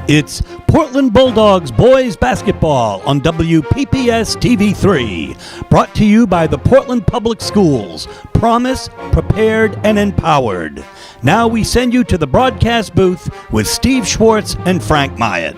It's Portland Bulldogs boys basketball on WPPS TV3. Brought to you by the Portland Public Schools. Promise, prepared, and empowered. Now we send you to the broadcast booth with Steve Schwartz and Frank Myatt.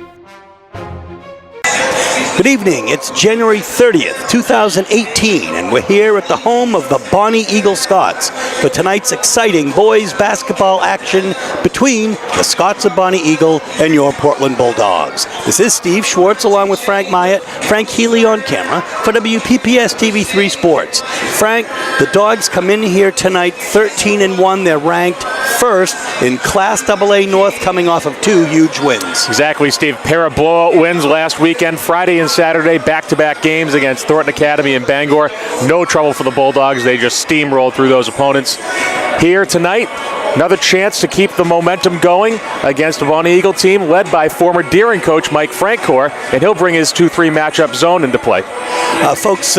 Good evening. It's January 30th, 2018, and we're here at the home of the Bonny Eagle Scots for tonight's exciting boys basketball action between the Scots of Bonny Eagle and your Portland Bulldogs. This is Steve Schwartz along with Frank Myatt, Frank Healy on camera for WPPS TV3 Sports. Frank, the Dogs come in here tonight 13-1. They're ranked first in Class AA North, coming off of two huge wins. Exactly, Steve. Pair of blowout wins last weekend, Friday and Saturday, back-to-back games against Thornton Academy and Bangor. No trouble for the Bulldogs. They just steamrolled through those opponents. Here tonight, another chance to keep the momentum going against a Bonny Eagle team led by former Deering coach Mike Francoeur, and he'll bring his 2-3 matchup zone into play. Folks,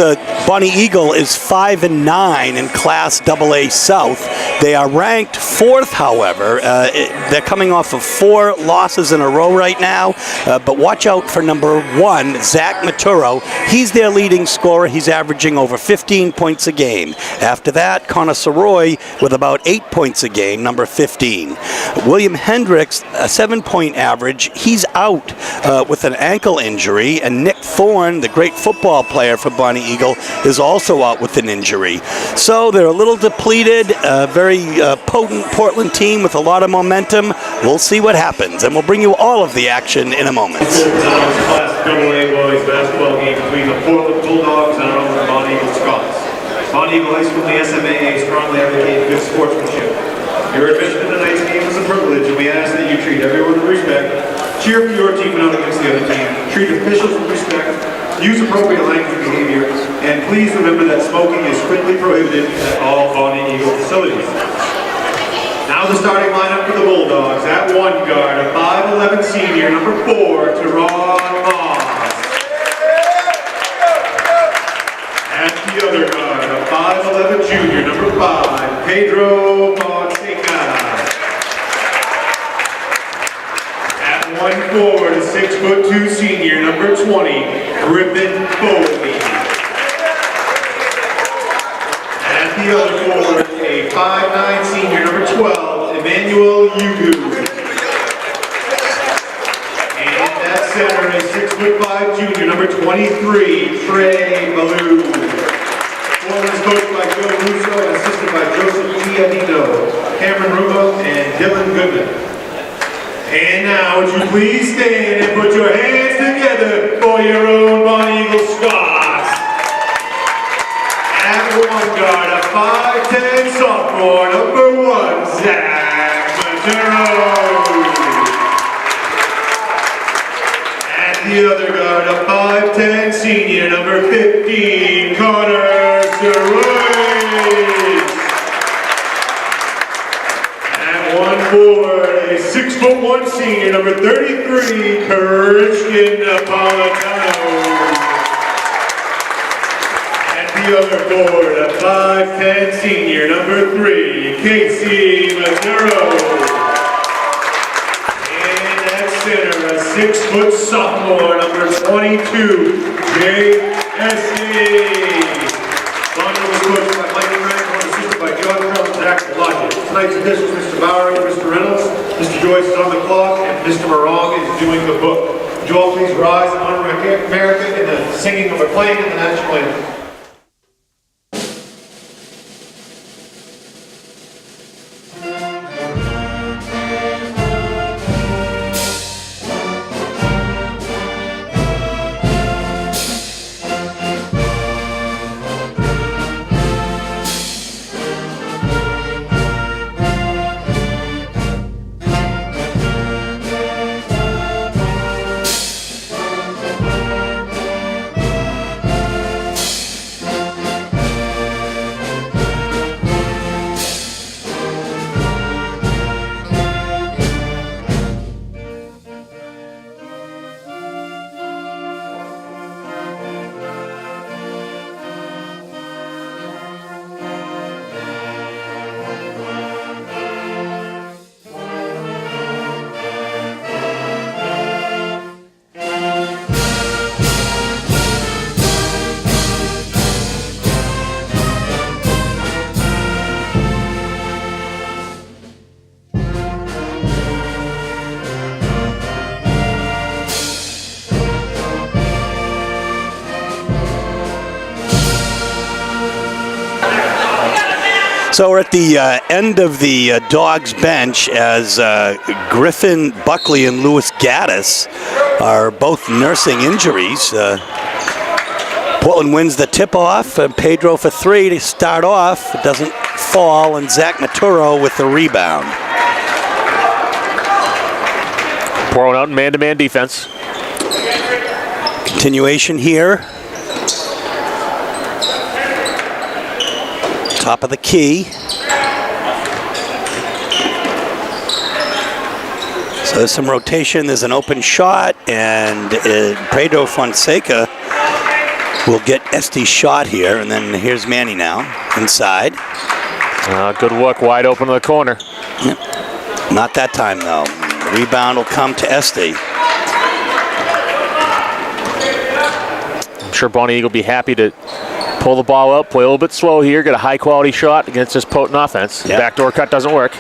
Bonny Eagle is 5-9 in Class AA South. They are ranked fourth, however. They're coming off of 4 losses in a row right now, but watch out for number 1, Zach Maturo. He's their leading scorer. He's averaging over 15 points a game. After that, Connor Soroy with about 8 points a game, number 15. William Hendricks, a 7-point average. He's out with an ankle injury, and Nick Thorne, the great football player for Bonny Eagle, is also out with an injury. So they're a little depleted, very potent Portland team with a lot of momentum. We'll see what happens, and we'll bring you all of the action in a moment. Class AA boys basketball game between the Portland Bulldogs and our own Bonny Eagle Scots. Bonny Eagle High School and the SMAA strongly advocate good sportsmanship. Your admission to tonight's game is a privilege, and we ask that you treat everyone with respect. Cheer for your team and not against the other team. Treat officials with respect. Use appropriate language and behavior. And please remember that smoking is strictly prohibited at all Bonny Eagle facilities. Now the starting lineup for the Bulldogs. At one guard, a 5'11 senior, number 4, Teron Moss. At the other guard, a 5'11 junior, number 5, Pedro Fonseca. At one forward, a 6'2 senior, number 20, Griffin Foley. At the other forward, a 5'9 senior, number 12, Emmanuel Yugu. And at center, a 6'5 junior, number 23, Trey Ballou. Portland is coached by Joe Russo and assisted by Joseph Iannino, Cameron Rumo, and Dylan Goodman. And now, would you please stand and put your hands together for your own Bonny Eagle Scots. At one guard, a 5'10 sophomore, number 1, Zach Maturo. At the other guard, a 5'10 senior, number 15, Connor Soroy. At one forward, a 6'1 senior, number 33, Christian Napolitano. At the other forward, a 5'10 senior, number 3, Casey Maduro. And at center, a 6' sophomore, number 22, J.S.A. Bonny was coached by Mike Francoeur, assisted by John Trump and Zach Lockett. Tonight's officials, Mr. Bowery, Mr. Reynolds, Mr. Joyce is on the clock, and Mr. Morong is doing the book. Would you all please rise and honor America in the singing of the playing of the national anthem. So we're at the end of the Dogs bench as Griffin Buckley and Louis Gaddis are both nursing injuries. Portland wins the tip-off, and Pedro for 3 to start off. It doesn't fall, and Zach Maturo with the rebound. Portland out in man-to-man defense. Continuation here. Top of the key. So there's some rotation, there's an open shot, and Pedro Fonseca will get Este's shot here, and then here's Manny now, inside. Good look, wide open in the corner. Yep. Not that time, though. The rebound will come to Este. I'm sure Bonny Eagle will be happy to pull the ball up, play a little bit slow here, get a high-quality shot against this potent offense. Yep. Backdoor cut doesn't work.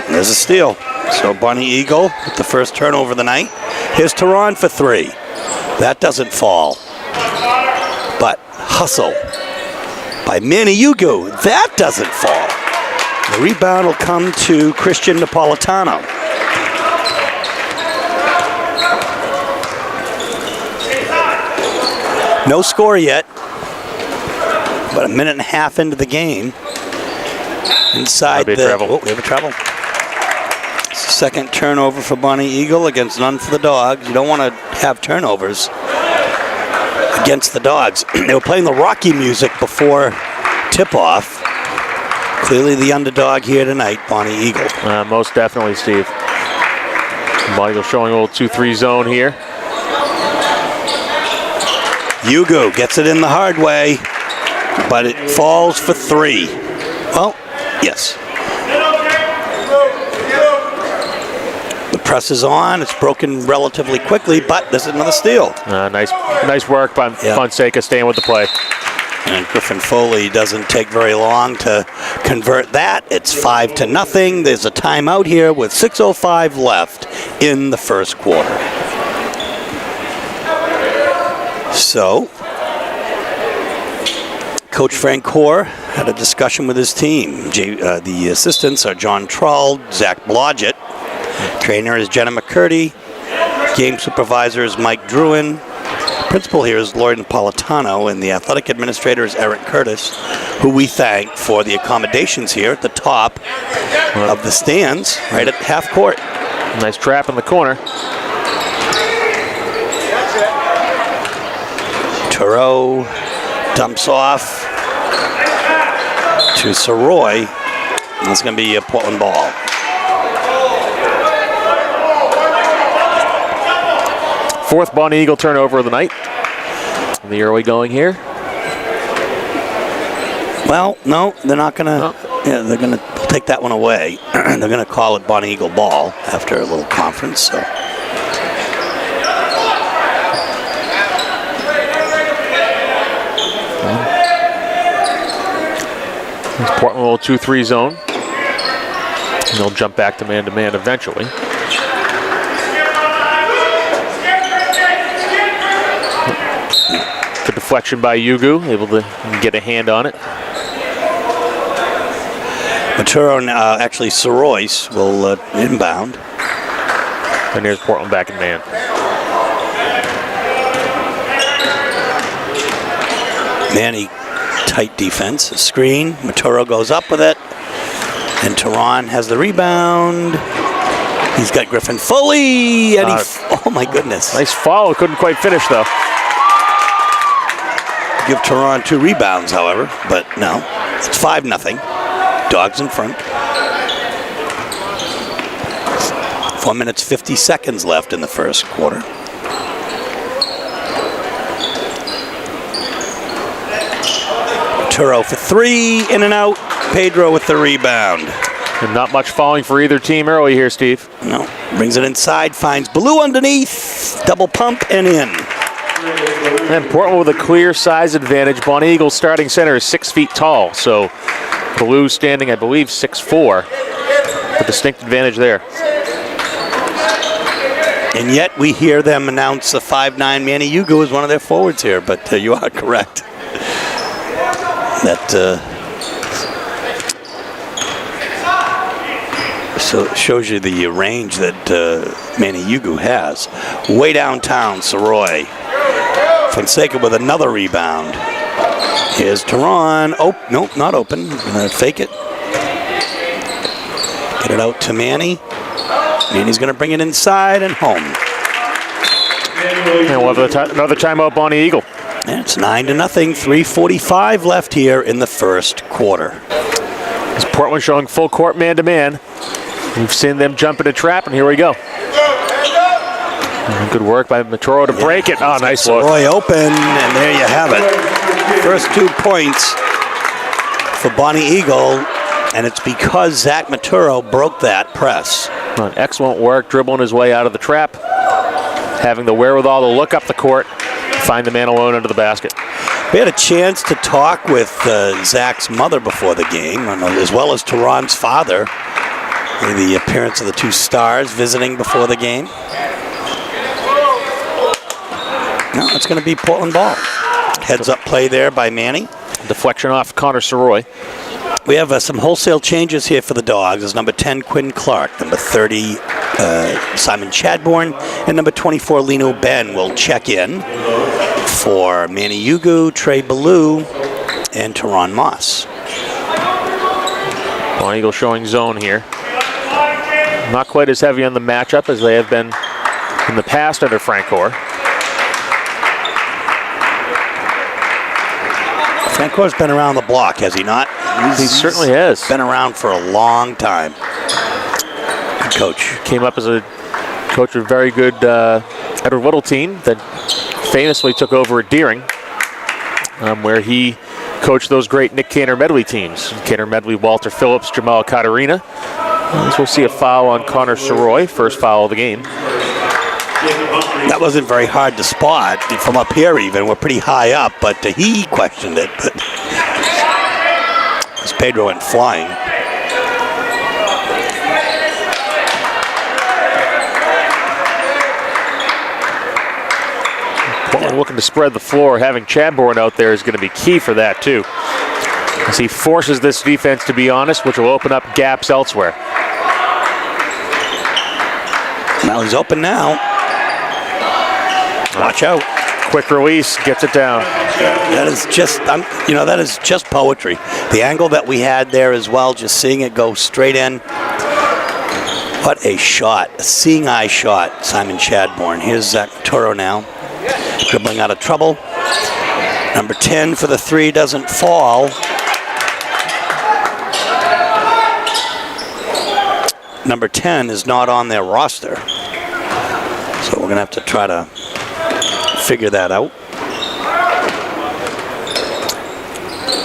There's a steal. So Bonny Eagle with the first turnover of the night. Here's Tehran for 3. That doesn't fall. But hustle by Manny Yugu. That doesn't fall. The rebound will come to Christian Napolitano. No score yet. About a minute and a half into the game. Inside the... Travel. Oh, we have a travel. Second turnover for Bonny Eagle against none for the Dogs. You don't want to have turnovers against the Dogs. They were playing the Rocky music before tip-off. Clearly the underdog here tonight, Bonny Eagle. Most definitely, Steve. Bonny Eagle showing a little 2-3 zone here. Yugu gets it in the hard way, but it falls for 3. Well, yes. The press is on. It's broken relatively quickly, but this is another steal. Nice work by Fonseca staying with the play. And Griffin Foley doesn't take very long to convert that. It's 5-0. There's a timeout here with 6:05 left in the first quarter. So, Coach Frank Hoare had a discussion with his team. The assistants are John Trull, Zach Blodgett. Trainer is Jenna McCurdy. Game supervisor is Mike Druin. Principal here is Lloyd Napolitano, and the athletic administrator is Eric Curtis, who we thank for the accommodations here at the top of the stands, right at half court. Nice trap in the corner. Turo dumps off to Soroy, and it's going to be a Portland ball. Fourth Bonny Eagle turnover of the night. The early going here. Well, no, they're not going to. Yeah, they're going to take that one away. They're going to call it Bonny Eagle ball after a little conference. So. Portland a little 2-3 zone. And they'll jump back to man eventually. Good deflection by Yugu, able to get a hand on it. Maturo, actually Soroyce will inbound. And here's Portland back in man. Manny, tight defense, a screen. Maturo goes up with it. And Tehran has the rebound. He's got Griffin Foley. And oh my goodness. Nice follow, couldn't quite finish though. Give Tehran 2 rebounds, however, but no. It's 5-0. Dogs in front. 4 minutes, 50 seconds left in the first quarter. Turo for 3, in and out. Pedro with the rebound. And not much falling for either team early here, Steve. No, brings it inside, finds Blue underneath. Double pump and in. And Portland with a clear size advantage. Bonny Eagle's starting center is 6 feet tall, so Blue standing, I believe, 6'4". A distinct advantage there. And yet we hear them announce the 5'9" Manny Yugu is one of their forwards here, but you are correct. That So it shows you the range that Manny Ugu has. Way downtown, Soroy. Fonseca with another rebound. Here's Tehran. Oh, nope, not open. Gonna fake it. Get it out to Manny. Manny's gonna bring it inside and home. And we'll have another timeout, Bonny Eagle. And it's 9-0. 3:45 left here in the first quarter. It's Portland showing full court man-to-man. We've seen them jump in a trap, and here we go. Good work by Maturo to break it. Oh, nice look. Roy open, and there you have it. First 2 points for Bonny Eagle, and it's because Zach Maturo broke that press. Excellent work, dribbling his way out of the trap, having the wherewithal to look up the court, find the man alone under the basket. We had a chance to talk with Zach's mother before the game, as well as Tehran's father. The appearance of the 2 stars visiting before the game. No, it's going to be Portland ball. Heads up play there by Manny. Deflection off Connor Soroy. We have some wholesale changes here for the Dogs. There's number 10, Quinn Clark. Number 30, Simon Chadbourne. And number 24, Lino Ben will check in for Manny Ugu, Trey Ballou, and Tehran Moss. Bonny Eagle showing zone here. Not quite as heavy on the matchup as they have been in the past under Francoeur. Francoeur's been around the block, has he not? He certainly has. Been around for a long time. Good coach. Came up as a coach of a very good Edward Whittle team that famously took over at Deering, where he coached those great Nick Cantor-Medley teams. Cantor-Medley, Walter Phillips, Jamal Katarina. As we'll see a foul on Connor Soroy, first foul of the game. That wasn't very hard to spot from up here even. We're pretty high up, but he questioned it. But as Pedro went flying. Portland looking to spread the floor. Having Chadbourne out there is going to be key for that too, as he forces this defense to be honest, which will open up gaps elsewhere. Well, he's open now. Watch out. Quick release, gets it down. That is just, that is just poetry. The angle that we had there as well, just seeing it go straight in. What a shot, a seeing eye shot, Simon Chadbourne. Here's Zach Maturo now, dribbling out of trouble. Number 10 for the 3 doesn't fall. Number 10 is not on their roster. So we're going to have to try to figure that out.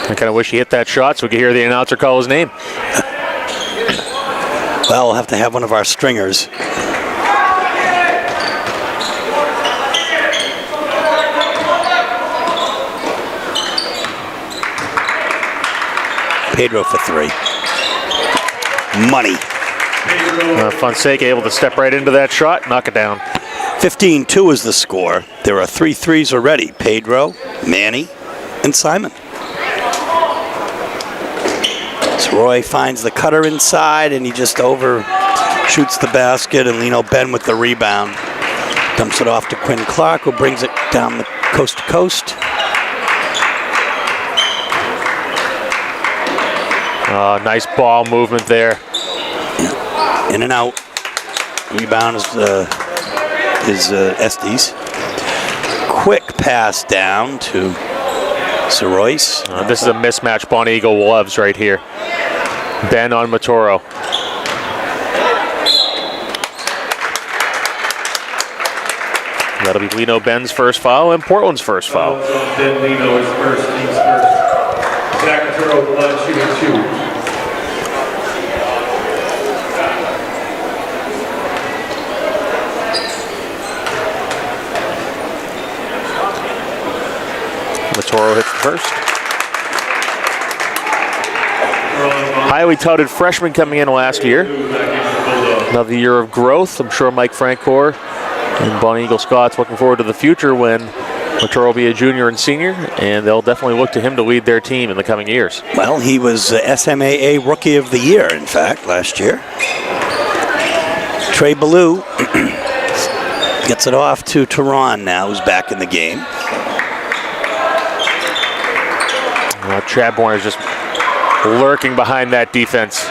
I kind of wish he hit that shot so we could hear the announcer call his name. Well, we'll have to have one of our stringers. Pedro for 3. Money. Fonseca able to step right into that shot, knock it down. 15-2 is the score. There are 3 threes already. Pedro, Manny, and Simon. Roy finds the cutter inside, and he just overshoots the basket, and Lino Ben with the rebound. Dumps it off to Quinn Clark, who brings it down the coast to coast. Nice ball movement there. Yeah. In and out. Rebound is Estes. Quick pass down to Soroyce. This is a mismatch Bonny Eagle loves right here. Ben on Maturo. That'll be Lino Ben's first foul and Portland's first foul. Ben Lino is first, team's first. Zach Maturo, shooting 2. Maturo hits the first. Highly touted freshman coming in last year. Another year of growth. I'm sure Mike Francoeur and Bonny Eagle Scott's looking forward to the future when Maturo will be a junior and senior, and they'll definitely look to him to lead their team in the coming years. Well, he was SMAA Rookie of the Year, in fact, last year. Trey Ballou gets it off to Tehran now, who's back in the game. Chadbourne is just lurking behind that defense.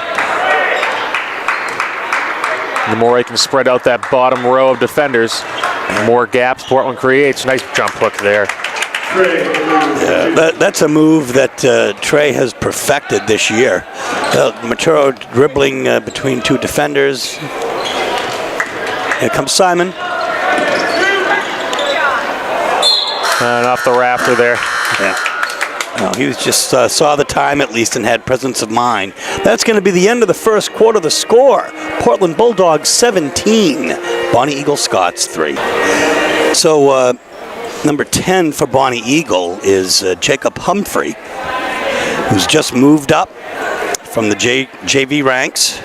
The more he can spread out that bottom row of defenders, the more gaps Portland creates. Nice jump hook there. Yeah, that's a move that Trey has perfected this year. Maturo dribbling between two defenders. Here comes Simon. And off the rafter there. Yeah. No, he was just saw the time at least and had presence of mind. That's going to be the end of the first quarter. The score: Portland Bulldogs 17, Bonny Eagle Scots 3. So number 10 for Bonny Eagle is Jacob Humphrey, who's just moved up from the JV ranks.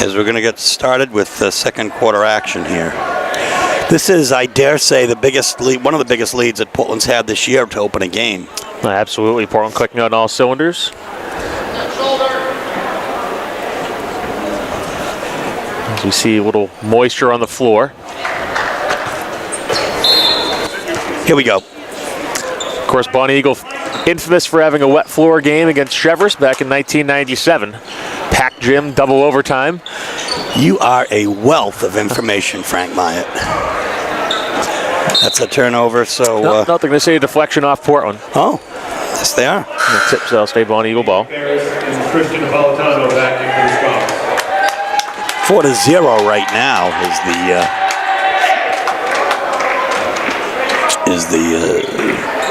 As we're going to get started with the second quarter action here. This is, I dare say, the biggest lead, one of the biggest leads that Portland's had this year to open a game. Absolutely, Portland clicking on all cylinders. As we see a little moisture on the floor. Here we go. Of course, Bonny Eagle infamous for having a wet floor game against Chevrolet back in 1997. Packed gym, double overtime. You are a wealth of information, Frank Myatt. That's a turnover, so... nothing to say, deflection off Portland. Oh, yes they are. And the tip cell stay Bonny Eagle ball. Christian Napolitano back in 4-0 right now is the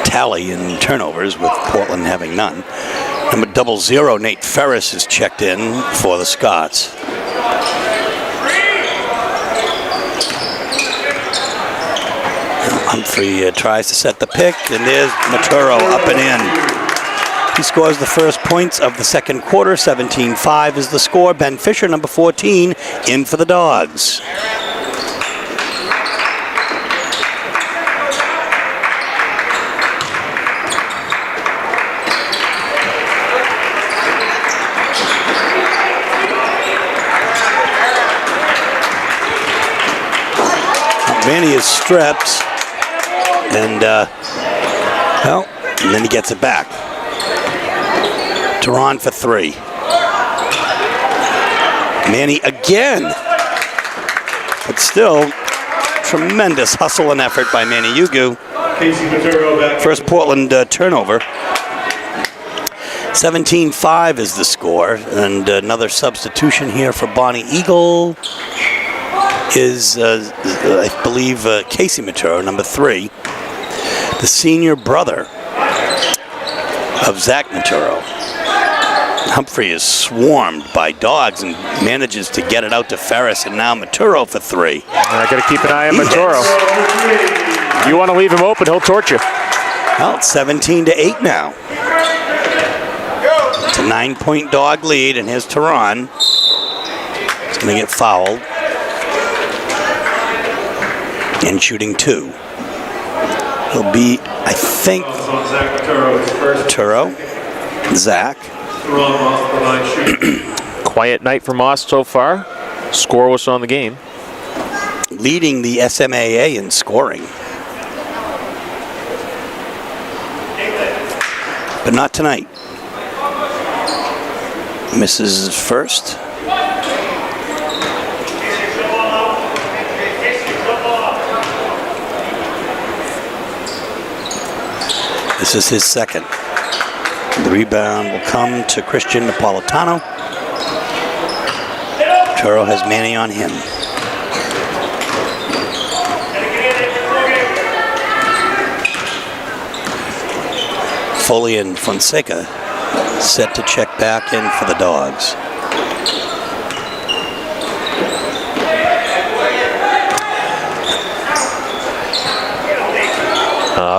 tally in turnovers, with Portland having none. Number 00, Nate Ferris, is checked in for the Scots. Humphrey tries to set the pick, and there's Maturo up and in. He scores the first points of the second quarter. 17-5 is the score. Ben Fisher, number 14, in for the Dogs. Manny is stripped, and and then he gets it back. Tehran for 3. Manny again, but still tremendous hustle and effort by Manny Ugu. First Portland turnover. 17-5 is the score, and another substitution here for Bonny Eagle is, I believe, Casey Maturo, number 3, the senior brother of Zach Maturo. Humphrey is swarmed by Dogs and manages to get it out to Ferris, and now Maturo for 3. I got to keep an eye on Maturo. You want to leave him open, he'll torch you. Well, it's 17-8 now. It's a 9-point Dog lead, and here's Tehran. He's going to get fouled. And shooting 2. He'll be, I think, Maturo, Zach. Quiet night for Moss so far. Scoreless on the game. Leading the SMAA in scoring. But not tonight. Misses first. This is his second. The rebound will come to Christian Napolitano. Turo has Manny on him. Foley and Fonseca set to check back in for the Dogs.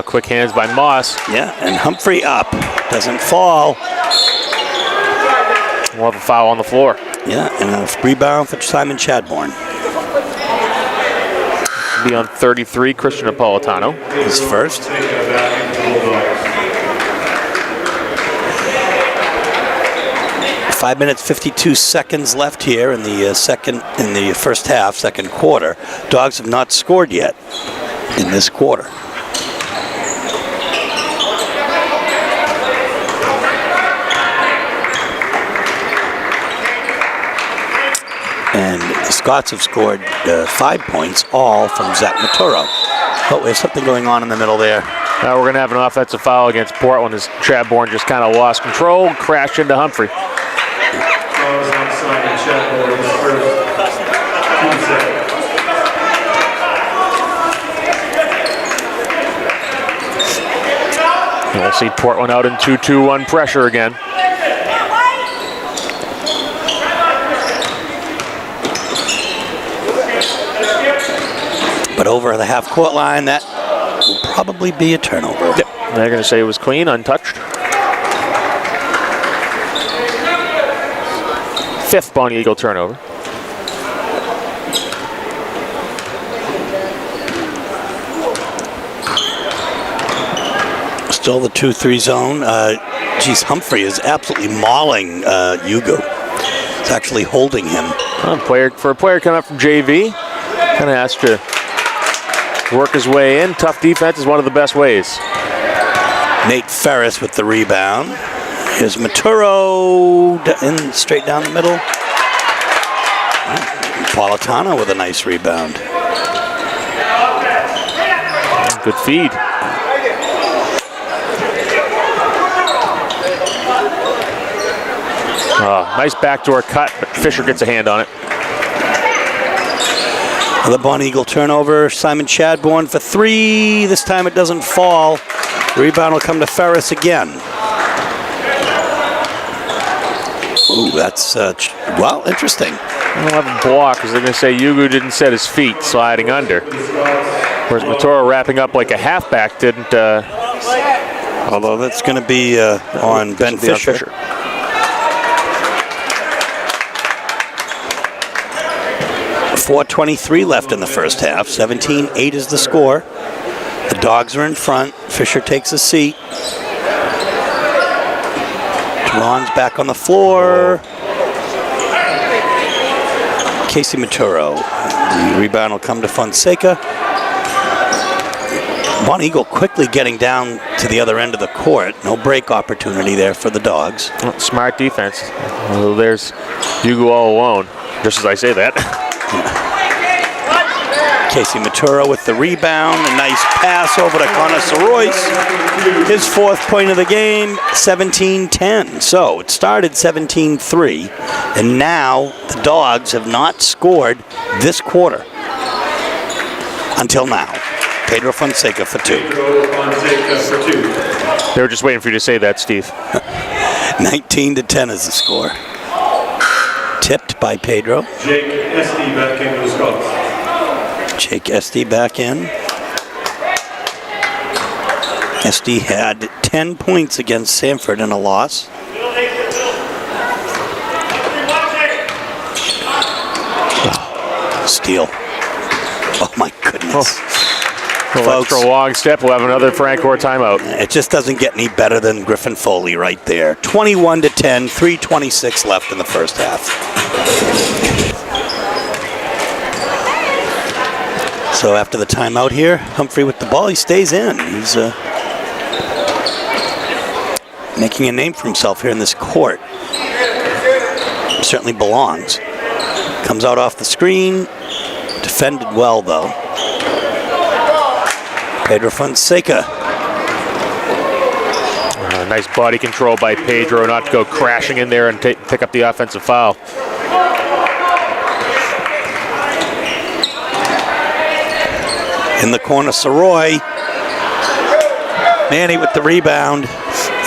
Quick hands by Moss. Yeah, and Humphrey up. Doesn't fall. We'll have a foul on the floor. Yeah, and a rebound for Simon Chadbourne. Be on 33, Christian Napolitano. His first. 5 minutes 52 seconds left here in the first half, second quarter. Dogs have not scored yet in this quarter. And the Scots have scored 5 points, all from Zach Maturo. Oh, there's something going on in the middle there. Now we're going to have an offensive foul against Portland as Chadbourne just kind of lost control and crashed into Humphrey. We'll see Portland out in 2-2-1 pressure again. But over the half-court line, that will probably be a turnover. Yep. They're going to say it was clean, untouched. Fifth Bonny Eagle turnover. Still the 2-3 zone. Humphrey is absolutely mauling Yugu. It's actually holding him. For a player coming up from JV, kind of has to work his way in. Tough defense is one of the best ways. Nate Ferris with the rebound. Here's Maturo in straight down the middle. Napolitano with a nice rebound. Good feed. Nice backdoor cut, but Fisher gets a hand on it. The Bonny Eagle turnover. Simon Chadbourne for 3. This time it doesn't fall. The rebound will come to Ferris again. Ooh, that's, well, interesting. They'll have a block because they're going to say Yugu didn't set his feet sliding under. Whereas Maturo wrapping up like a halfback didn't. Although that's going to be on Ben Fisher. 4:23 left in the first half. 17-8 is the score. The Dogs are in front. Fisher takes a seat. Teron's back on the floor. Casey Maturo. The rebound will come to Fonseca. Bonny Eagle quickly getting down to the other end of the court. No break opportunity there for the Dogs. Smart defense. Well, there's Yugu all alone, just as I say that. Casey Maturo with the rebound. A nice pass over to Connor Soroyce. His 4th point of the game, 17-10. So it started 17-3, and now the Dogs have not scored this quarter until now. Pedro Fonseca for 2. They were just waiting for you to say that, Steve. 19-10 is the score. Tipped by Pedro. Jake Esty back into the Scots. Jake Esty back in. Esty had 10 points against Sanford in a loss. Oh, steal. Oh my goodness. Folks, extra long step. We'll have another Frank Orr timeout. It just doesn't get any better than Griffin Foley right there. 21-10, 3:26 left in the first half. So after the timeout here, Humphrey with the ball, he stays in. He's making a name for himself here in this court. Certainly belongs. Comes out off the screen. Defended well, though. Pedro Fonseca. Nice body control by Pedro not to go crashing in there and pick up the offensive foul. In the corner, Soroy. Manny with the rebound.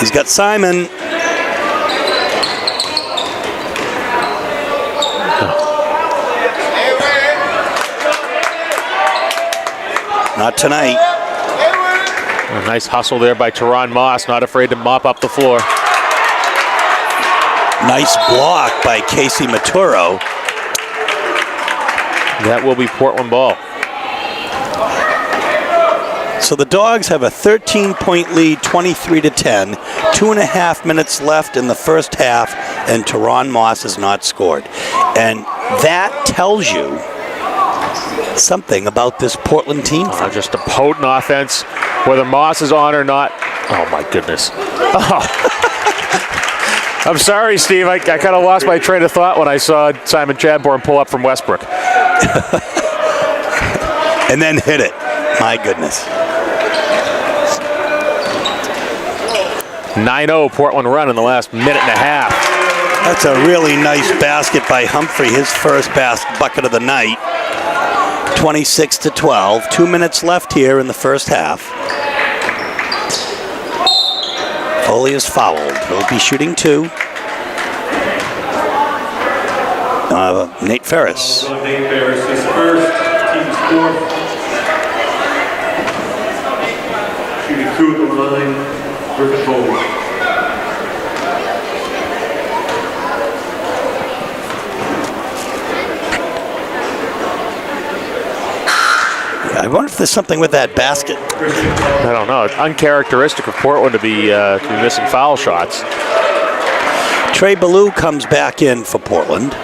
He's got Simon. Not tonight. A nice hustle there by Teron Moss, not afraid to mop up the floor. Nice block by Casey Maturo. That will be Portland ball. So the Dogs have a 13-point lead, 23-10. 2.5 minutes left in the first half, and Teron Moss has not scored. And that tells you something about this Portland team. Just a potent offense, whether Moss is on or not. Oh, my goodness. Oh. I'm sorry, Steve. I kind of lost my train of thought when I saw Simon Chadbourne pull up from Westbrook. And then hit it. My goodness. 9-0 Portland run in the last minute and a half. That's a really nice basket by Humphrey, his first bucket of the night. 26-12. 2 minutes left here in the first half. Foley is fouled. He'll be shooting 2. Nate Ferris. Nate Ferris is first, team's fourth. Shooting 2 at the line, Griffin Foley. I wonder if there's something with that basket. I don't know. It's uncharacteristic of Portland to be missing foul shots. Trey Ballou comes back in for Portland.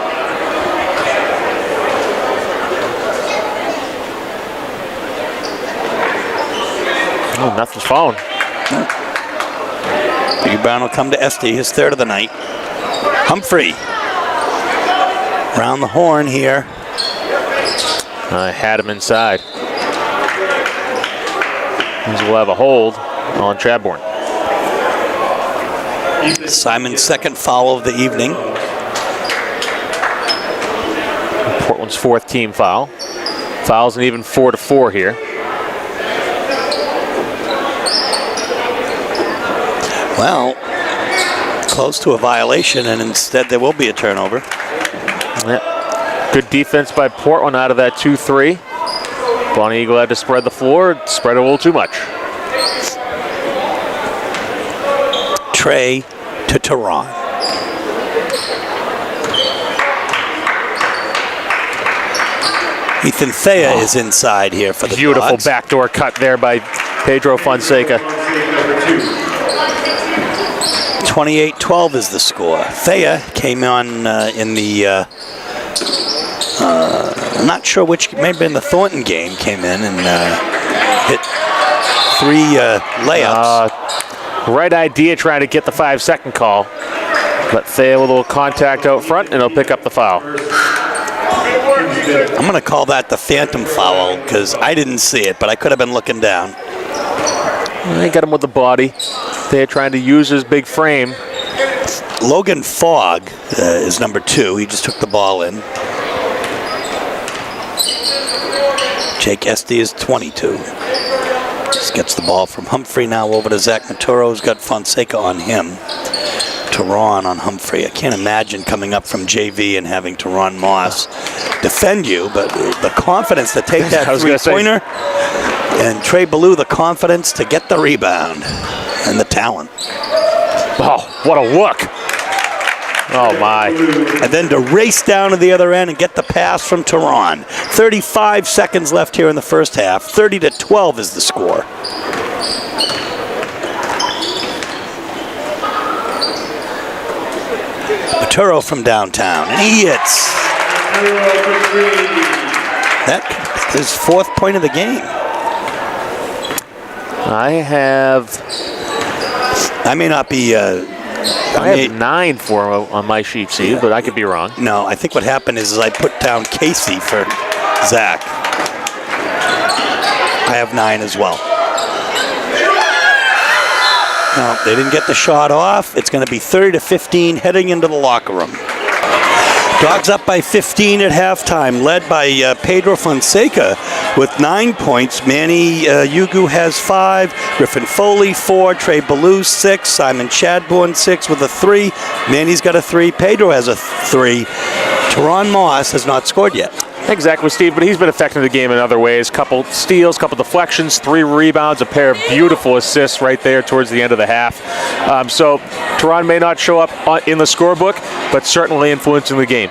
Oh, nothing's falling. Rebound will come to Esty, his third of the night. Humphrey. Around the horn here. I had him inside. We'll have a hold on Chadbourne. Simon's second foul of the evening. Portland's fourth team foul. Fouls an even 4-4 here. Well, close to a violation, and instead there will be a turnover. Yeah. Good defense by Portland out of that 2-3. Bonny Eagle had to spread the floor, spread a little too much. Trey to Teron. Ethan Thea is inside here for the beautiful Dogs. Backdoor cut there by Pedro Fonseca. 28-12 is the score. Thea came on in the, I'm not sure which, maybe in the Thornton game, came in and hit 3 layups. Right idea trying to get the 5-second call. Let Thea with a little contact out front, and he'll pick up the foul. I'm going to call that the phantom foul because I didn't see it, but I could have been looking down. They got him with the body. They're trying to use his big frame. Logan Fogg is number 2. He just took the ball in. Jake Esty is 22. Just gets the ball from Humphrey now over to Zach Maturo, who's got Fonseca on him. Teron on Humphrey. I can't imagine coming up from JV and having Teron Moss defend you, but the confidence to take that three-pointer, and Trey Ballou the confidence to get the rebound, and the talent. Oh, what a look. Oh, my. And then to race down to the other end and get the pass from Teron. 35 seconds left here in the first half. 30-12 is the score. Maturo from downtown, and he hits. That is 4th point of the game. I may not be... I have 9 for him on my sheet, Steve, but I could be wrong. No, I think what happened is I put down Casey for Zach. I have 9 as well. No, they didn't get the shot off. It's going to be 30-15 heading into the locker room. Dogs up by 15 at halftime, led by Pedro Fonseca with 9 points. Manny Yugu has 5, Griffin Foley 4, Trey Ballou 6, Simon Chadbourne 6 with a 3. Manny's got a 3, Pedro has a 3. Teron Moss has not scored yet. Exactly, Steve, but he's been affecting the game in other ways. Couple steals, couple deflections, 3 rebounds, a pair of beautiful assists right there towards the end of the half. So Teron may not show up in the scorebook, but certainly influencing the game.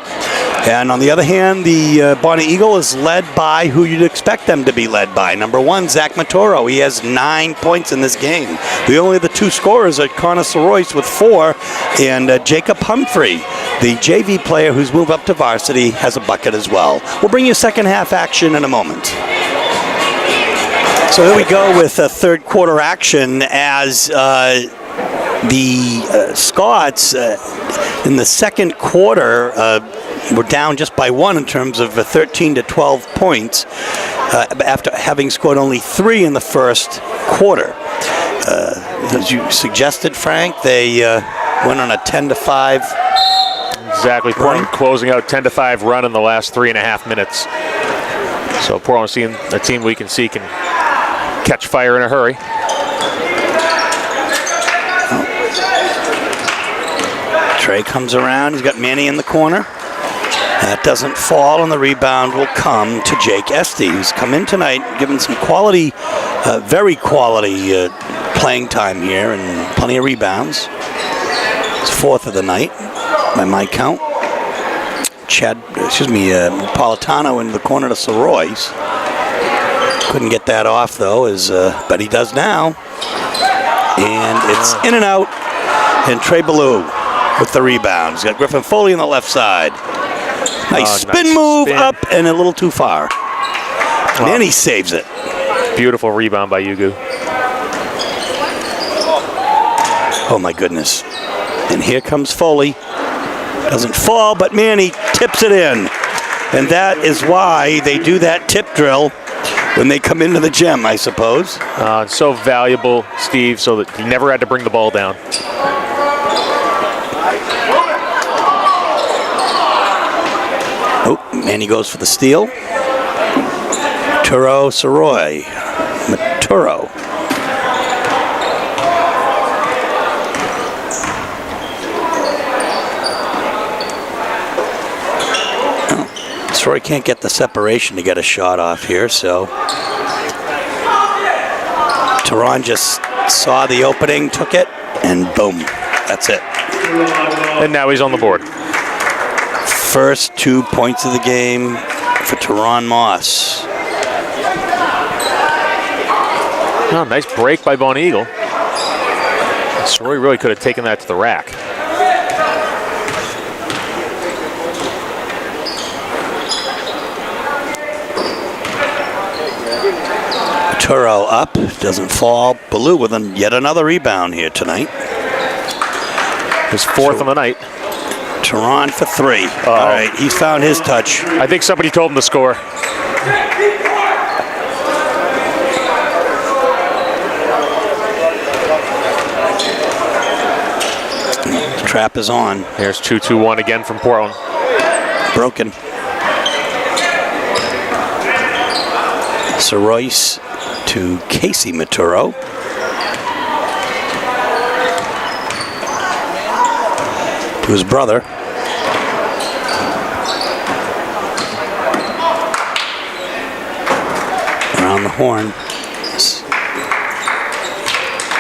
And on the other hand, the Bonny Eagle is led by who you'd expect them to be led by. Number 1, Zach Matoro. He has 9 points in this game. The only other 2 scorers are Connor Soroyce with 4 and Jacob Humphrey. The JV player who's moved up to varsity has a bucket as well. We'll bring you second half action in a moment. So here we go with third quarter action as the Scots in the second quarter were down just by 1 in terms of 13 to 12 points after having scored only 3 in the first quarter. As you suggested, Frank, they went on a 10-5. Exactly. Portland closing out 10-5 run in the last 3.5 minutes. So Portland's seeing a team we can see can catch fire in a hurry. Trey comes around. He's got Manny in the corner. That doesn't fall, and the rebound will come to Jake Estey, who's come in tonight, given some quality, very quality playing time here and plenty of rebounds. It's 4th of the night by my count. Napolitano in the corner to Soroyce. Couldn't get that off though, but he does now. And it's in and out. And Trey Ballou with the rebound. He's got Griffin Foley on the left side. Nice spin move up and a little too far. And he saves it. Beautiful rebound by Yugu. Oh my goodness. And here comes Foley. Doesn't fall, but Manny tips it in. And that is why they do that tip drill when they come into the gym, I suppose. It's so valuable, Steve, so that he never had to bring the ball down. Oh, Manny goes for the steal. Maturo. Soroy can't get the separation to get a shot off here, so Teron just saw the opening, took it, and boom, that's it. And now he's on the board. First 2 points of the game for Teron Moss. Oh, nice break by Bonny Eagle. Soroy really could have taken that to the rack. Maturo up, doesn't fall. Ballou with yet another rebound here tonight. His 4th on the night. Teron for 3. All right, he's found his touch. I think somebody told him to score. The trap is on. Here's 2-2-1 again from Portland. Broken. Soroyce to Casey Maturo. To his brother. Around the horn.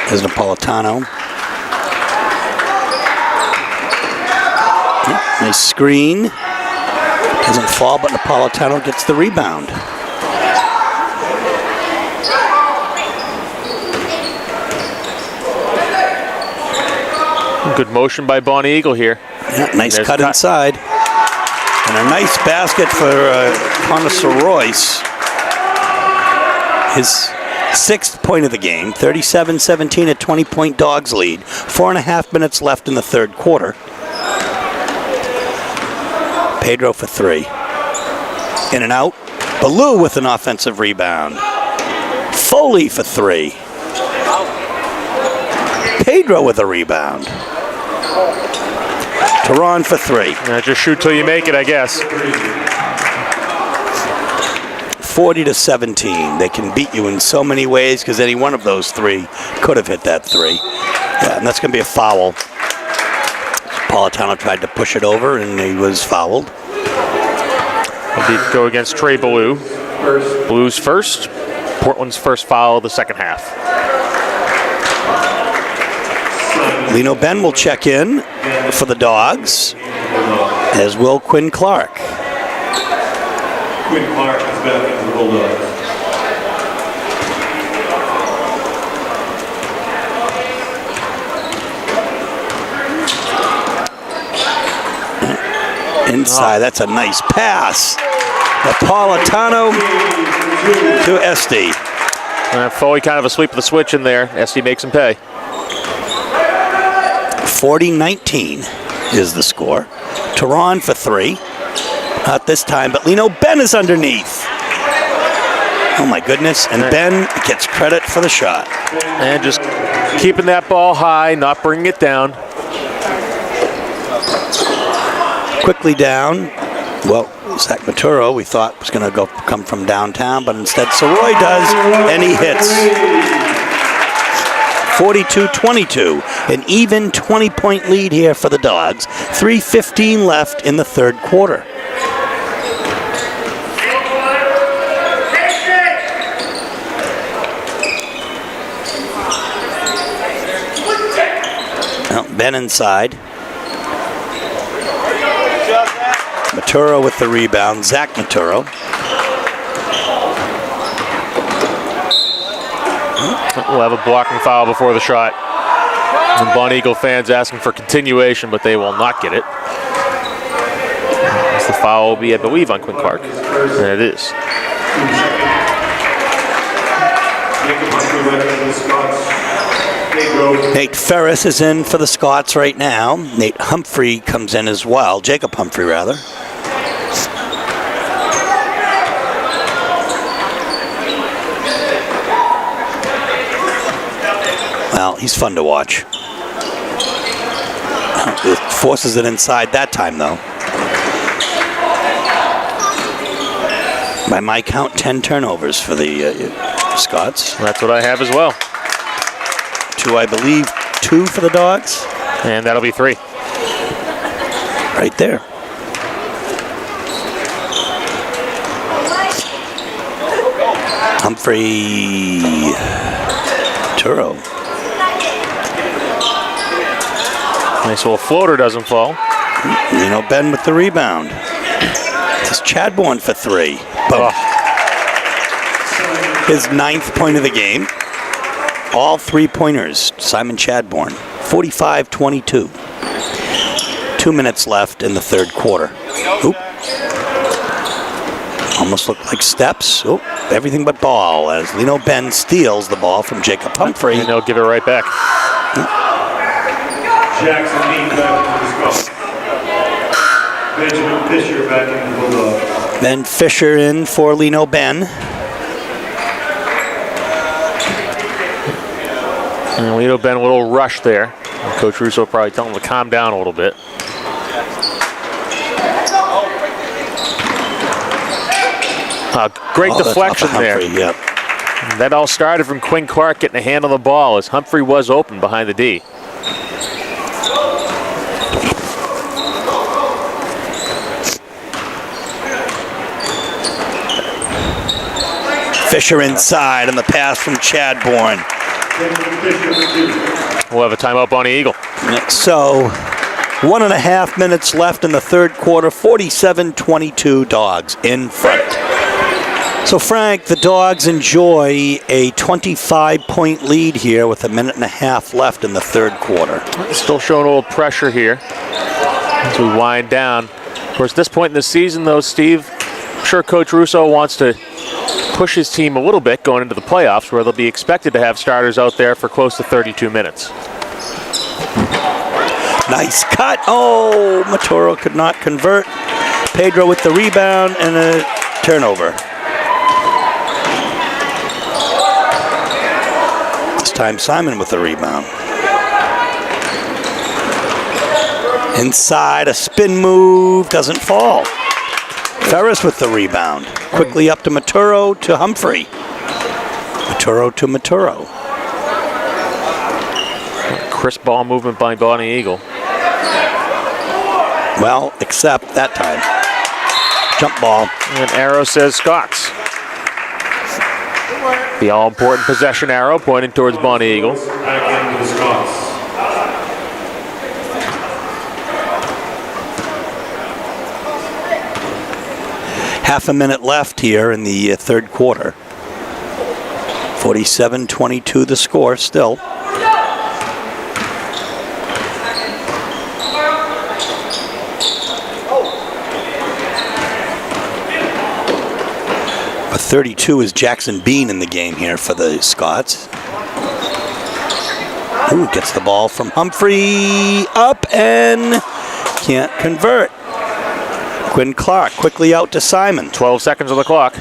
There's Napolitano. Nice screen. Doesn't fall, but Napolitano gets the rebound. Good motion by Bonny Eagle here. Yeah, nice cut inside. And a nice basket for Connor Soroyce. His 6th point of the game, 37-17, a 20-point Dogs lead. 4.5 minutes left in the third quarter. Pedro for 3. In and out. Ballou with an offensive rebound. Foley for 3. Pedro with a rebound. Teron for 3. Just shoot till you make it, I guess. 40-17. They can beat you in so many ways because any one of those 3 could have hit that 3. Yeah, and that's going to be a foul. Napolitano tried to push it over and he was fouled. Go against Trey Ballou. Blues first. Portland's first foul of the second half. Lino Ben will check in for the Dogs. As will Quinn Clark. Quinn Clark is back into the Bulldogs. Inside, that's a nice pass. Napolitano to Esty. Foley kind of a sweep of the switch in there. Esty makes him pay. 40-19 is the score. Tehran for 3. Not this time, but Lino Ben is underneath. Oh my goodness, and Ben gets credit for the shot. And just keeping that ball high, not bringing it down. Quickly down. Well, Zach Maturo we thought was going to come from downtown, but instead Soroy does, and he hits. 42-22, an even 20-point lead here for the Dogs. 3:15 left in the third quarter. Well, Ben inside. Maturo with the rebound. Zach Maturo. We'll have a blocking foul before the shot. And Bonny Eagle fans asking for continuation, but they will not get it. As the foul will be, I believe, on Quinn Clark. And it is. Nate Ferris is in for the Scots right now. Nate Humphrey comes in as well. Jacob Humphrey, rather. Well, he's fun to watch. It forces it inside that time, though. By my count, 10 turnovers for the Scots. That's what I have as well. 2, I believe, 2 for the Dogs. And that'll be 3. Right there. Humphrey. Turo. Nice little floater, doesn't fall. Ben with the rebound. This is Chadbourne for 3. Boom. His 9th point of the game. All 3-pointers, Simon Chadbourne. 45-22. 2 minutes left in the third quarter. Oop. Almost looked like steps. Oop. Everything but ball as Lino Ben steals the ball from Jacob Humphrey. And they'll give it right back. Jackson Dean back into the Scots. Benjamin Fisher back in the Bulldogs. Ben Fisher in for Lino Ben. And Lino Ben a little rush there. Coach Russo probably telling him to calm down a little bit. Great deflection there. Yep. That all started from Quinn Clark getting a hand on the ball as Humphrey was open behind the D. Fisher inside and the pass from Chadbourne. We'll have a timeout, Bonny Eagle. So, 1.5 minutes left in the third quarter. 47-22 Dogs in front. So, Frank, the Dogs enjoy a 25-point lead here with 1.5 minutes left in the third quarter. Still showing a little pressure here as we wind down. Of course, at this point in the season, though, Steve, I'm sure Coach Russo wants to push his team a little bit going into the playoffs where they'll be expected to have starters out there for close to 32 minutes. Nice cut. Oh, Maturo could not convert. Pedro with the rebound and a turnover. This time Simon with the rebound. Inside, a spin move, doesn't fall. Ferris with the rebound. Quickly up to Maturo to Humphrey. Maturo to Maturo. Crisp ball movement by Bonny Eagle. Well, except that time. Jump ball. And arrow says Scots. The all-important possession arrow pointing towards Bonny Eagle. Back into the Scots. half a minute left here in the third quarter. 47-22 the score still. A 32 is Jackson Bean in the game here for the Scots. Ooh, gets the ball from Humphrey up and can't convert. Quinn Clark quickly out to Simon. 12 seconds on the clock.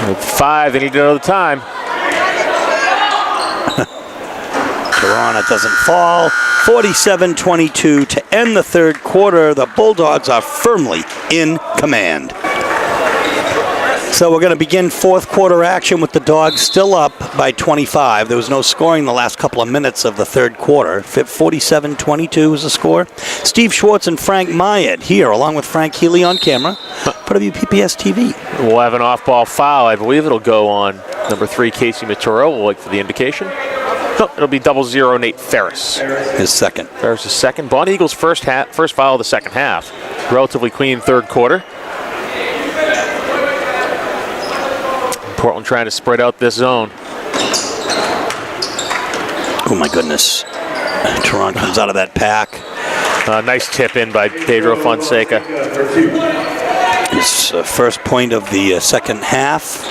With 5, they need to know the time. Toronto doesn't fall. 47-22 to end the third quarter. The Bulldogs are firmly in command. So we're going to begin fourth quarter action with the Dogs still up by 25. There was no scoring the last couple of minutes of the third quarter. 47-22 was the score. Steve Schwartz and Frank Myatt here, along with Frank Healy on camera. For WPPS TV. We'll have an off-ball foul. I believe it'll go on number 3, Casey Maturo. We'll wait for the indication. No, it'll be 00 Nate Ferris. His second. Ferris' second. Bonny Eagles' first foul of the second half. Relatively clean third quarter. Portland trying to spread out this zone. Oh my goodness. Toronto comes out of that pack. Nice tip in by Pedro Fonseca. His first point of the second half.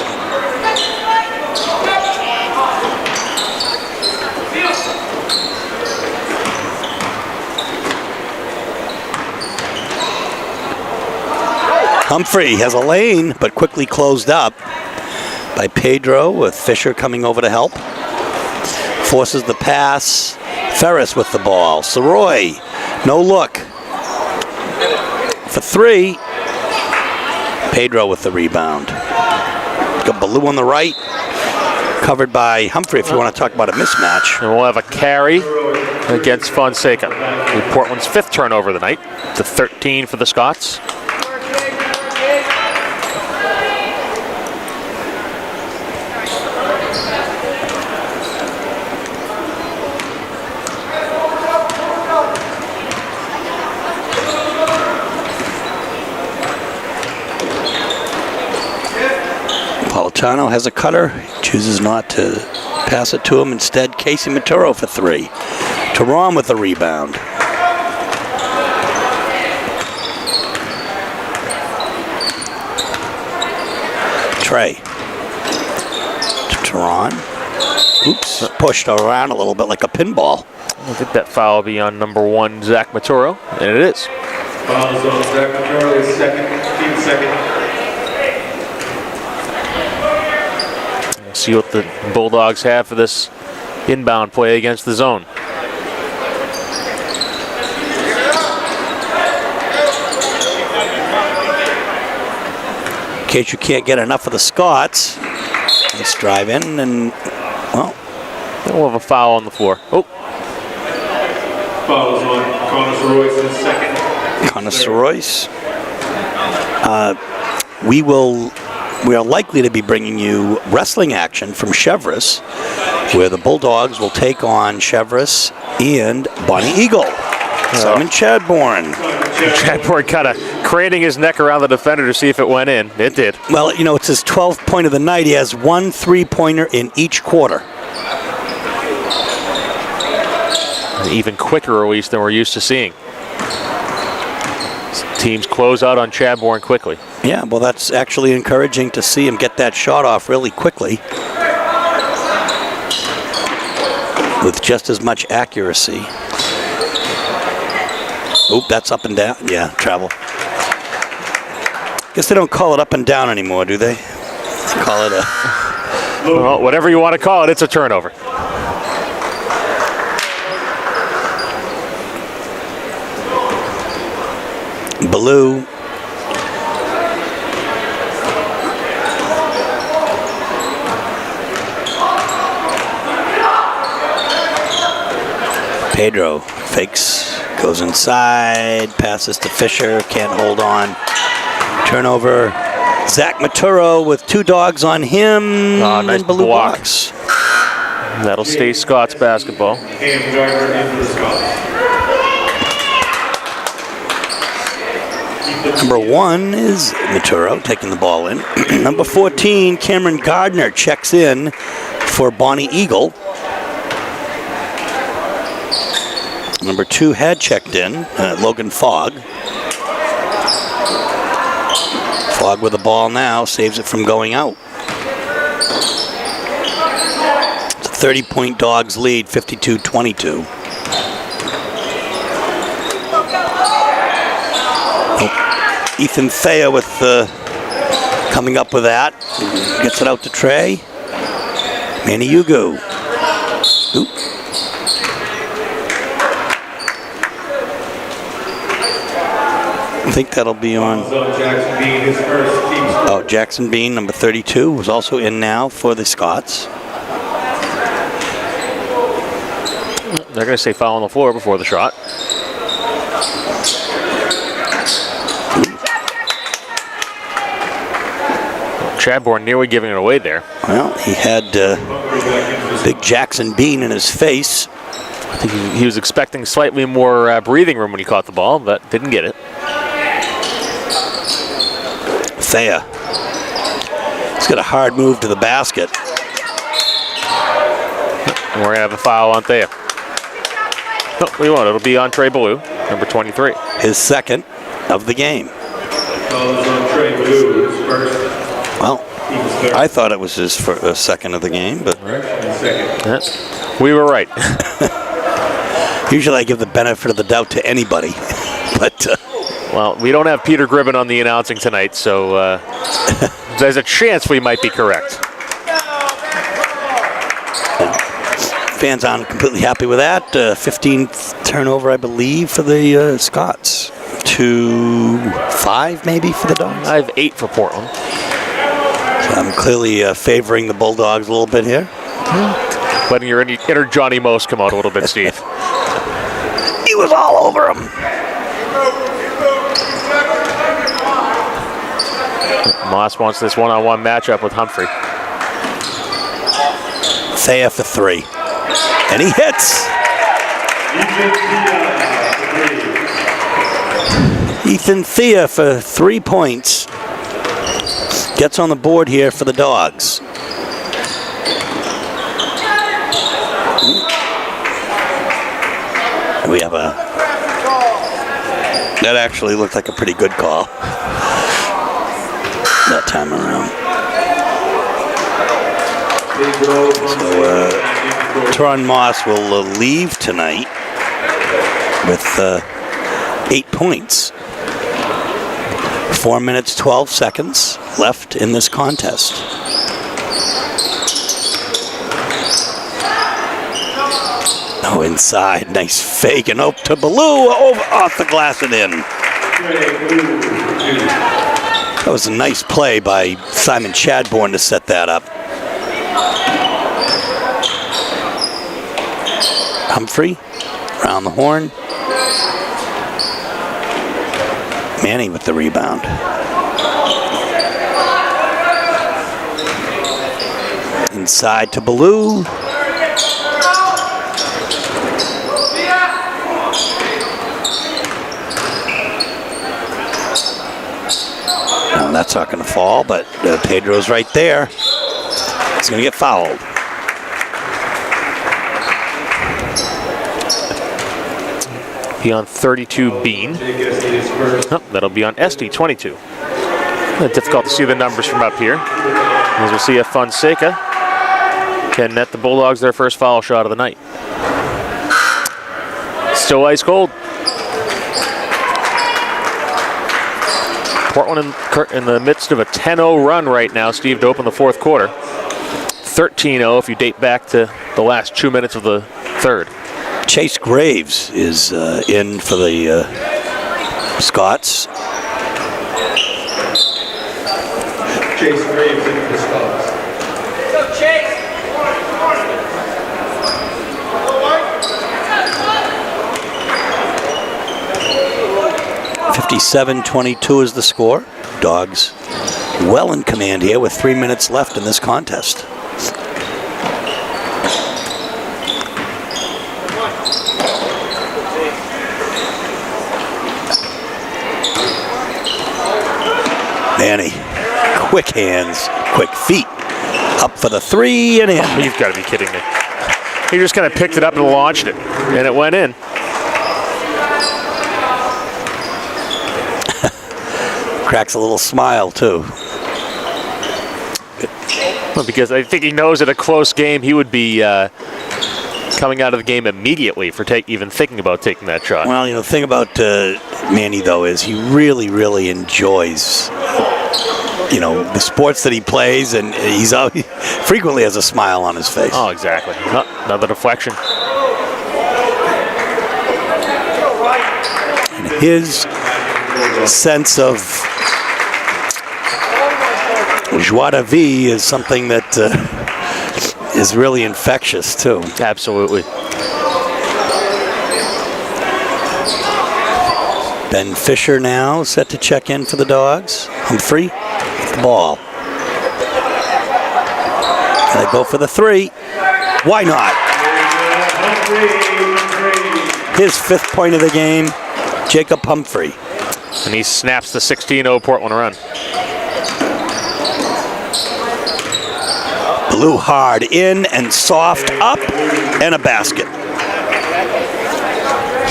Humphrey has a lane, but quickly closed up by Pedro, with Fisher coming over to help. Forces the pass. Ferris with the ball. Soroy, no look. For 3. Pedro with the rebound. Got Ballou on the right. Covered by Humphrey, if you want to talk about a mismatch. And we'll have a carry against Fonseca. Portland's 5th turnover of the night. To 13 for the Scots. Politano has a cutter, chooses not to pass it to him. Instead, Casey Maturo for 3. Teron with the rebound. Trey to Teron. Oops, pushed around a little bit like a pinball. I think that foul will be on number 1, Zach Maturo, and it is. Fouls on Zach Maturo, his second. See what the Bulldogs have for this inbound play against the zone. In case you can't get enough of the Scots, let's drive in and, well. We'll have a foul on the floor. Oh. Fouls on Connor Royce, his second. Connor Royce. We are likely to be bringing you wrestling action from Chevrolet, where the Bulldogs will take on Chevrolet and Bonny Eagle. Simon Chadbourne. Chadbourne kind of craning his neck around the defender to see if it went in. It did. Well, you know, it's his 12th point of the night. He has 1 3-pointer in each quarter. An even quicker release than we're used to seeing. Teams close out on Chadbourne quickly. Yeah, well, that's actually encouraging to see him get that shot off really quickly with just as much accuracy. Oop, that's up and down. Yeah, travel. Guess they don't call it up and down anymore, do they? They call it a... Well, whatever you want to call it, it's a turnover. Ballou. Pedro fakes, goes inside, passes to Fisher, can't hold on. Turnover. Zach Maturo with 2 dogs on him. Nice and Ballou block. blocks. That'll stay Scots basketball. Number 1 is Maturo taking the ball in. Number 14, Cameron Gardner checks in for Bonny Eagle. Number 2 had checked in, Logan Fogg. Fogg with the ball now, saves it from going out. It's a 30-point Dogs lead, 52-22. Ethan Thea with coming up with that. Gets it out to Trey. Manny Ugo. Oop. I think that'll be on. Oh, Jackson Bean, number 32, was also in now for the Scots. They're going to say foul on the floor before the shot. Chadbourne nearly giving it away there. Well, he had big Jackson Bean in his face. I think he was expecting slightly more breathing room when he caught the ball, but didn't get it. Thea. He's got a hard move to the basket. And we're going to have a foul on Thea. No, we won't. It'll be on Trey Ballou, number 23. His second of the game. On Trey Ballou, his first. Well, I thought it was his second of the game, but we were right. Usually I give the benefit of the doubt to anybody, but well, we don't have Peter Gribben on the announcing tonight, so there's a chance we might be correct. Fans aren't completely happy with that. 15th turnover, I believe, for the Scots. 2-5 maybe for the Dogs. I have 8 for Portland. I'm clearly favoring the Bulldogs a little bit here. Letting your inner Johnny Most come out a little bit, Steve. He was all over him. Moss wants this one-on-one matchup with Humphrey. Thea for 3. And he hits. Ethan Thea for 3 points. Gets on the board here for the Dogs. We have a... That actually looked like a pretty good call. That time around. So, Teron Moss will leave tonight with 8 points. 4 minutes, 12 seconds left in this contest. Oh, inside. Nice fake and up to Ballou. Over, off the glass and in. That was a nice play by Simon Chadbourne to set that up. Humphrey around the horn. Manny with the rebound. Inside to Ballou. No, that's not going to fall, but Pedro's right there. He's going to get fouled. Be on 32 Bean. Oh, that'll be on SD 22. Difficult to see the numbers from up here. As we'll see if Fonseca can net the Bulldogs their first foul shot of the night. Still ice cold. Portland in the midst of a 10-0 run right now, Steve, to open the fourth quarter. 13-0 if you date back to the last 2 minutes of the third. Chase Graves is in for the Scots. Chase Graves in for the Scots. Go Chase! 57-22 is the score. Dogs well in command here with 3 minutes left in this contest. Manny, quick hands, quick feet. Up for the 3 and in. Oh, you've got to be kidding me. He just kind of picked it up and launched it, and it went in. Cracks a little smile, too. Well, because I think he knows at a close game he would be coming out of the game immediately for even thinking about taking that shot. Well, the thing about Manny, though, is he really, really enjoys, the sports that he plays, and he frequently has a smile on his face. Oh, exactly. Another deflection. And his sense of joie de vivre is something that is really infectious, too. Absolutely. Ben Fisher now set to check in for the Dogs. Humphrey with the ball. And they go for the 3. Why not? His 5th point of the game, Jacob Humphrey. And he snaps the 16-0 Portland run. Blew hard in and soft up and a basket.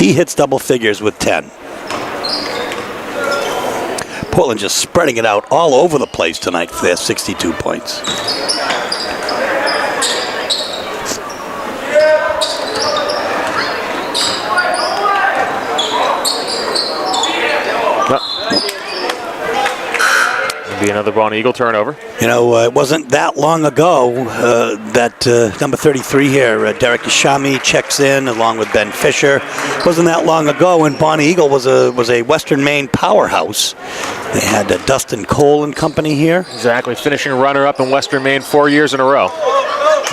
He hits double figures with 10. Portland just spreading it out all over the place tonight for their 62 points. Be another Bonny Eagle turnover. It wasn't that long ago that number 33 here, Derek Ishami, checks in along with Ben Fisher. It wasn't that long ago when Bonny Eagle was a Western Maine powerhouse. They had Dustin Cole and company here. Exactly, finishing runner-up in Western Maine 4 years in a row.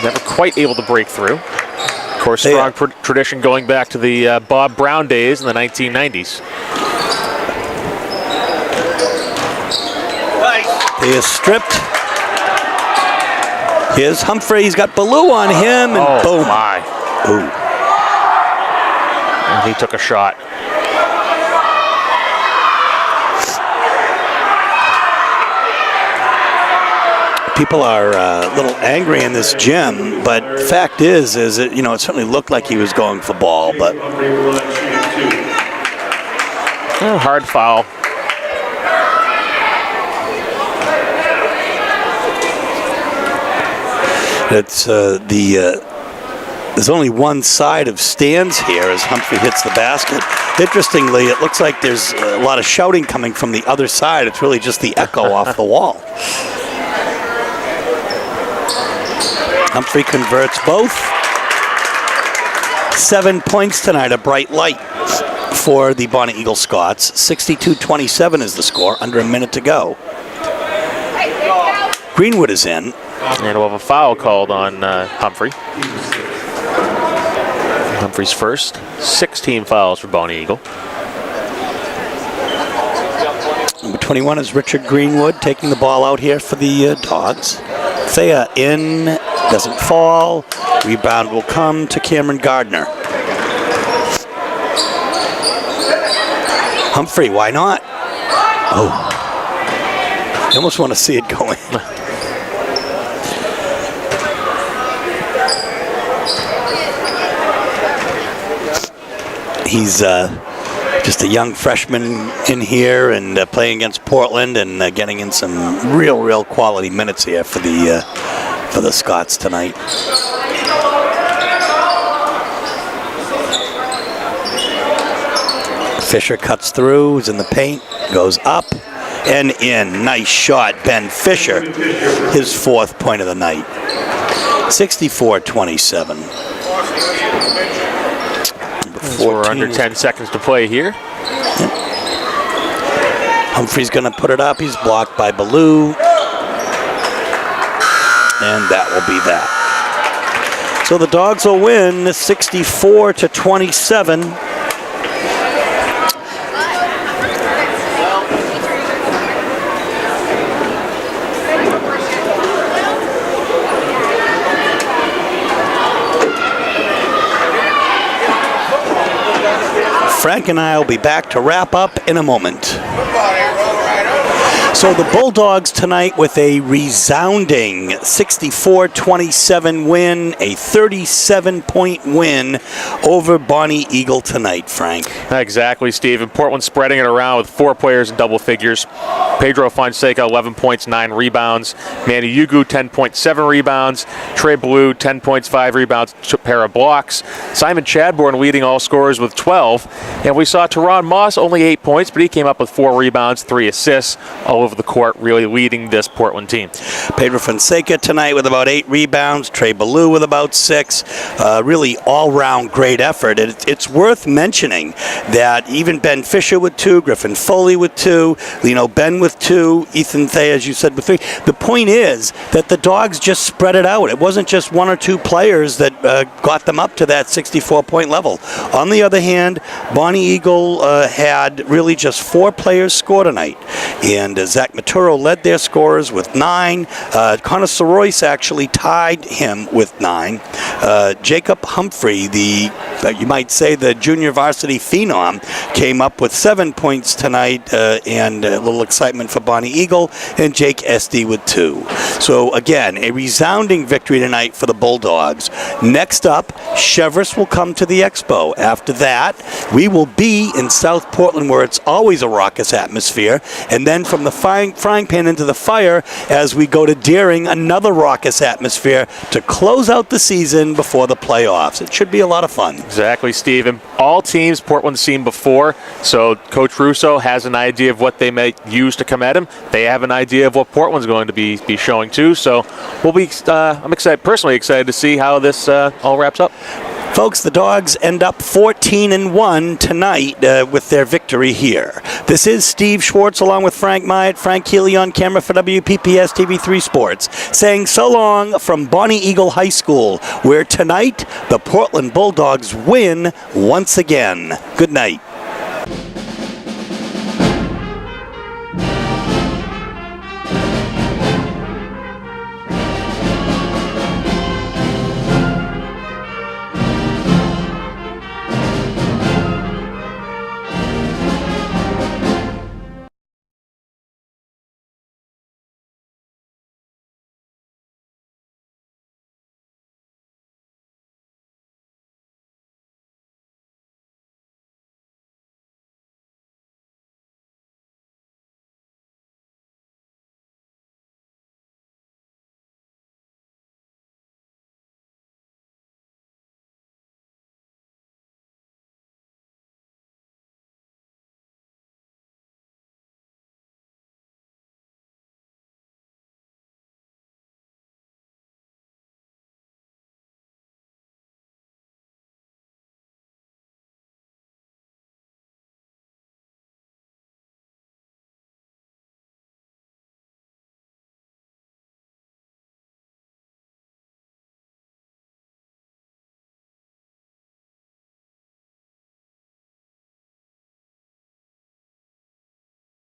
Never quite able to break through. Of course, strong tradition going back to the Bob Brown days in the 1990s. He is stripped. Here's Humphrey. He's got Ballou on him, and boom. My. Ooh. And he took a shot. People are a little angry in this gym, but fact is it certainly looked like he was going for ball, but hard foul. It's there's only one side of stands here as Humphrey hits the basket. Interestingly, it looks like there's a lot of shouting coming from the other side. It's really just the echo off the wall. Humphrey converts both. 7 points tonight, a bright light for the Bonny Eagle Scots. 62-27 is the score, under a minute to go. Greenwood is in. And we'll have a foul called on Humphrey. Humphrey's first. 16 fouls for Bonny Eagle. Number 21 is Richard Greenwood taking the ball out here for the Dogs. Thea in, doesn't fall. Rebound will come to Cameron Gardner. Humphrey, why not? Oh. You almost want to see it go in. He's just a young freshman in here and playing against Portland and getting in some real quality minutes here for the Scots tonight. Fisher cuts through, is in the paint, goes up and in. Nice shot, Ben Fisher, his 4th point of the night. 64-27. We're under 10 seconds to play here. Humphrey's going to put it up. He's blocked by Ballou. And that will be that. So the Dogs will win 64-27. Frank and I will be back to wrap up in a moment. So the Bulldogs tonight with a resounding 64-27 win, a 37-point win over Bonny Eagle tonight, Frank. Exactly, Steve. And Portland spreading it around with 4 players in double figures. Pedro Fonseca, 11 points, 9 rebounds. Manny Ugu, 10.7 rebounds. Trey Ballou, 10 points, 5 rebounds, pair of blocks. Simon Chadbourne leading all scorers with 12. And we saw Teron Moss, only 8 points, but he came up with 4 rebounds, 3 assists, all over the court, really leading this Portland team. Pedro Fonseca tonight with about 8 rebounds. Trey Ballou with about 6. Really all-round great effort. It's worth mentioning that even Ben Fisher with 2, Griffin Foley with 2, Lino Ben with 2, Ethan Thay, as you said, with 3. The point is that the Dogs just spread it out. It wasn't just 1 or 2 players that got them up to that 64-point level. On the other hand, Bonny Eagle had really just 4 players score tonight. And Zach Maturo led their scorers with 9. Connor Soroyce actually tied him with 9. Jacob Humphrey, you might say the junior varsity phenom, came up with 7 points tonight, and a little excitement for Bonny Eagle, and Jake Esty with 2. So again, a resounding victory tonight for the Bulldogs. Next up, Chevrolet will come to the Expo. After that, we will be in South Portland, where it's always a raucous atmosphere, and then from the frying pan into the fire as we go to Deering, another raucous atmosphere to close out the season before the playoffs. It should be a lot of fun. Exactly, Steve. And all teams Portland's seen before, so Coach Russo has an idea of what they may use to come at him. They have an idea of what Portland's going to be showing too. So we'll be. I'm personally excited to see how this all wraps up. Folks, the Dogs end up 14-1 tonight with their victory here. This is Steve Schwartz along with Frank Myatt, Frank Healy on camera for WPPS TV3 Sports, saying so long from Bonny Eagle High School, where tonight the Portland Bulldogs win once again. Good night.